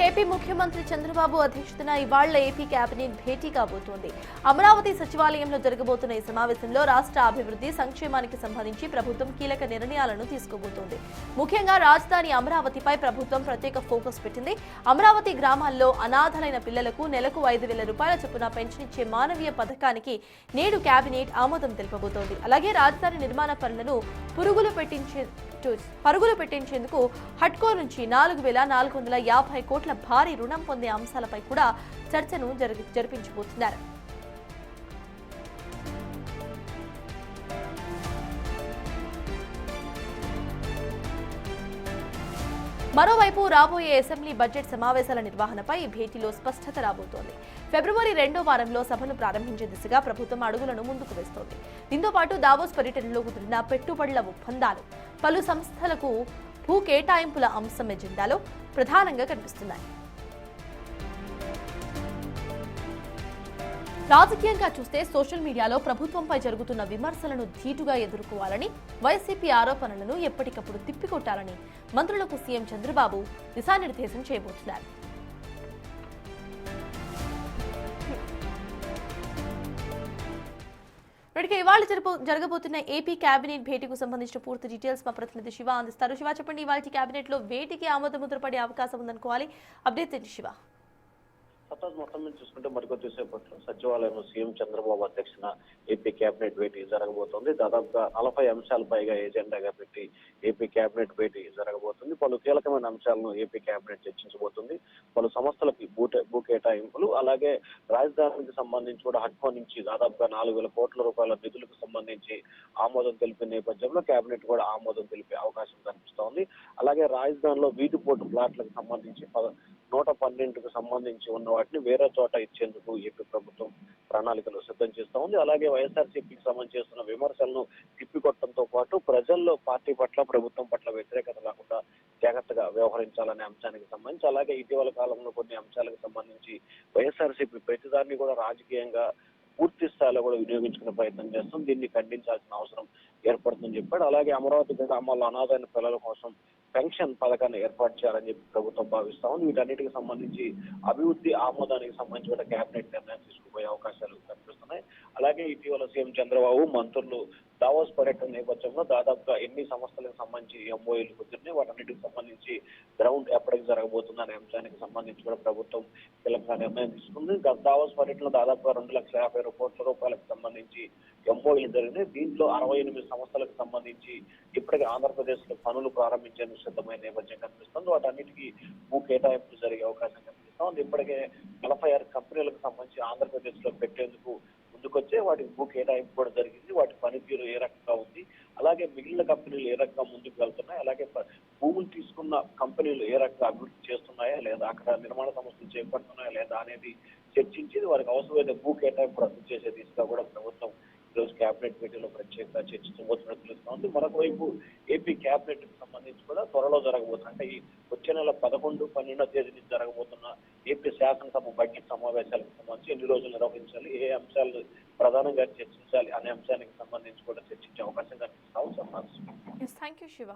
AP ముఖ్యమంత్రి చంద్రబాబు అధ్యక్షతన ఇవాళ్ల AP cabinet భేటీ కాబోతోంది. అమరావతి సచివాలయంలో జరగబోతున్న ఈ సమావేశంలో రాష్ట్ర అభివృద్ధి సంక్షేమానికి సంబంధించి ప్రభుత్వం కీలక నిర్ణయాలను తీసుకోబోతోంది. ముఖ్యంగా రాజధాని అమరావతిపై ప్రభుత్వం ప్రత్యేక ఫోకస్ పెట్టింది. అమరావతి గ్రామాల్లో అనాథలైన పిల్లలకు నెలకు 5,000 రూపాయల చొప్పున పెన్షన్ ఇచ్చే మానవీయ పథకానికి నేడు కేబినెట్ ఆమోదం తెలుపబోతోంది. అలాగే రాజధాని నిర్మాణ పనులను పరుగులు పెట్టించేందుకు హడ్కో నుంచి 4,450 కోట్ల భారీ రుణం పొందే అంశాలపై కూడా చర్చను జరిపించబోతున్నారు. మరోవైపు రాబోయే అసెంబ్లీ బడ్జెట్ సమావేశాల నిర్వహణపై ఈ భేటీలో స్పష్టత రాబోతోంది. ఫిబ్రవరి 2వ వారంలో సభను ప్రారంభించే దిశగా ప్రభుత్వం అడుగులను ముందుకు వేస్తోంది. దీంతో పాటు దావోస్ పర్యటనలో కుదిరిన పెట్టుబడుల ఒప్పందాలు, పలు సంస్థలకు భూ కేటాయింపుల అంశం ఎజెండాలో ప్రధానంగా కనిపిస్తున్నాయి. రాజకీయంగా చూస్తే సోషల్ మీడియాలో ప్రభుత్వంపై జరుగుతున్న విమర్శలను ధీటుగా ఎదుర్కోవాలని, వైసీపీ ఆరోపణలను ఎప్పటికప్పుడు తిప్పికొట్టాలని మంత్రులకు సీఎం చంద్రబాబు దిశానిర్దేశం చేయబోతున్నారు. ఇవాళ జరగబోతున్న ఏపీ కేబినెట్ భేటీకి సంబంధించిన పూర్తి డీటెయిల్స్ మా ప్రతినిధి శివ అందిస్తారు. శివ, చెప్పండి, ఇవాళ కేబినెట్ లో భేటీకి ఆమోదముద్ర పడే అవకాశం ఉందనుకోవాలి. అప్డేట్ ఏంటి శివ? మొత్తం మీద చూసుకుంటే మరికొద్దిసేపట్లో సచివాలయంలో సీఎం చంద్రబాబు అధ్యక్షన ఏపీ కేబినెట్ భేటీ జరగబోతోంది. దాదాపుగా 40 అంశాల పైగా ఎజెండాగా పెట్టి ఏపీ కేబినెట్ భేటీ జరగబోతుంది. పలు కీలకమైన అంశాలను ఏపీ కేబినెట్ చర్చించబోతుంది. పలు సంస్థలకి భూ కేటాయింపులు, అలాగే రాజధానికి సంబంధించి కూడా హడ్కో నుంచి దాదాపుగా 4,000 కోట్ల రూపాయల నిధులకు సంబంధించి ఆమోదం తెలిపిన నేపథ్యంలో కేబినెట్ కూడా ఆమోదం తెలిపే అవకాశం కనిపిస్తోంది. అలాగే రాజధానిలో వీధిపోటు ప్లాట్లకు సంబంధించి 112కు సంబంధించి ఉన్న వాటిని వేరే చోట ఇచ్చేందుకు ఏపీ ప్రభుత్వం ప్రణాళికలు సిద్ధం చేస్తూ ఉంది. అలాగే వైఎస్ఆర్సీపీకి సంబంధించి చేస్తున్న విమర్శలను తిప్పికొట్టడంతో పాటు ప్రజల్లో పార్టీ పట్ల, ప్రభుత్వం పట్ల వ్యతిరేకత లేకుండా జాగ్రత్తగా వ్యవహరించాలనే అంశానికి సంబంధించి, అలాగే ఇటీవల కాలంలో కొన్ని అంశాలకు సంబంధించి వైఎస్ఆర్సీపీ ప్రతిదాన్ని కూడా రాజకీయంగా పూర్తి స్థాయిలో కూడా వినియోగించుకునే ప్రయత్నం చేస్తాం, దీన్ని ఖండించాల్సిన అవసరం ఏర్పడుతుందని చెప్పాడు. అలాగే అమరావతి గ్రామాల్లో అనాథైన పిల్లల కోసం పెన్షన్ పథకాన్ని ఏర్పాటు చేయాలని చెప్పి ప్రభుత్వం భావిస్తా ఉంది. వీటన్నిటికి సంబంధించి అభివృద్ధి ఆమోదానికి సంబంధించి కూడా కేబినెట్ నిర్ణయం తీసుకుపోయే అవకాశాలు కనిపిస్తున్నాయి. అలాగే ఇటీవల సీఎం చంద్రబాబు మంత్రులు దావోస్ పర్యటన నేపథ్యంలో దాదాపుగా ఎన్ని సంస్థలకు సంబంధించి ఎంఓఏలు కుదిరినాయి, వాటన్నిటికి సంబంధించి గ్రౌండ్ ఎప్పటికి జరగబోతుంది అనే అంశానికి సంబంధించి కూడా ప్రభుత్వం కీలక నిర్ణయం తీసుకుంది. దావోస్ పర్యటనలో దాదాపుగా 2,50,000 కోట్ల రూపాయలకు సంబంధించి ఎంఓఏలు జరిగినాయి. దీంట్లో 68 సంస్థలకు సంబంధించి ఇప్పటికీ ఆంధ్రప్రదేశ్ లో పనులు ప్రారంభించేందుకు సిద్ధమైన నేపథ్యం కనిపిస్తుంది. వాటన్నిటికీ భూ కేటాయింపులు జరిగే అవకాశం కనిపిస్తుంది. ఇప్పటికే 46 కంపెనీలకు సంబంధించి ఆంధ్రప్రదేశ్ లో పెట్టేందుకు ముందుకొచ్చే వాటికి భూ కేటాయింపు కూడా జరిగింది. వాటి పనితీరు ఏ రకంగా ఉంది, అలాగే మిగిలిన కంపెనీలు ఏ రకంగా ముందుకు వెళ్తున్నాయి, అలాగే భూములు తీసుకున్న కంపెనీలు ఏ రకంగా అభివృద్ధి చేస్తున్నాయా లేదా, అక్కడ నిర్మాణ సంస్థలు చేపడుతున్నాయా లేదా అనేది చర్చించి వారికి అవసరమైన భూ కేటాయింపు రద్దు చేసే దిశగా కూడా ప్రభుత్వం ఈరోజు కేబినెట్ భేటీలో ప్రత్యేకంగా చర్చించబోతున్నట్టు తెలుస్తోంది. మరొక వైపు ఏపీ కేబినెట్ కి సంబంధించి కూడా త్వరలో జరగబోతుంది. అంటే ఈ వచ్చే నెల 11, 12వ తేదీ నుంచి జరగబోతున్న ఏపీ శాసనసభ బడ్జెట్ సమావేశాలకు సంబంధించి ఎన్ని రోజులు నిర్వహించాలి, ఏ అంశాలు ప్రధానంగా చర్చించాలి అనే అంశానికి సంబంధించి కూడా చర్చించే అవకాశం కనిపిస్తా ఉంది. Thank you Shiva.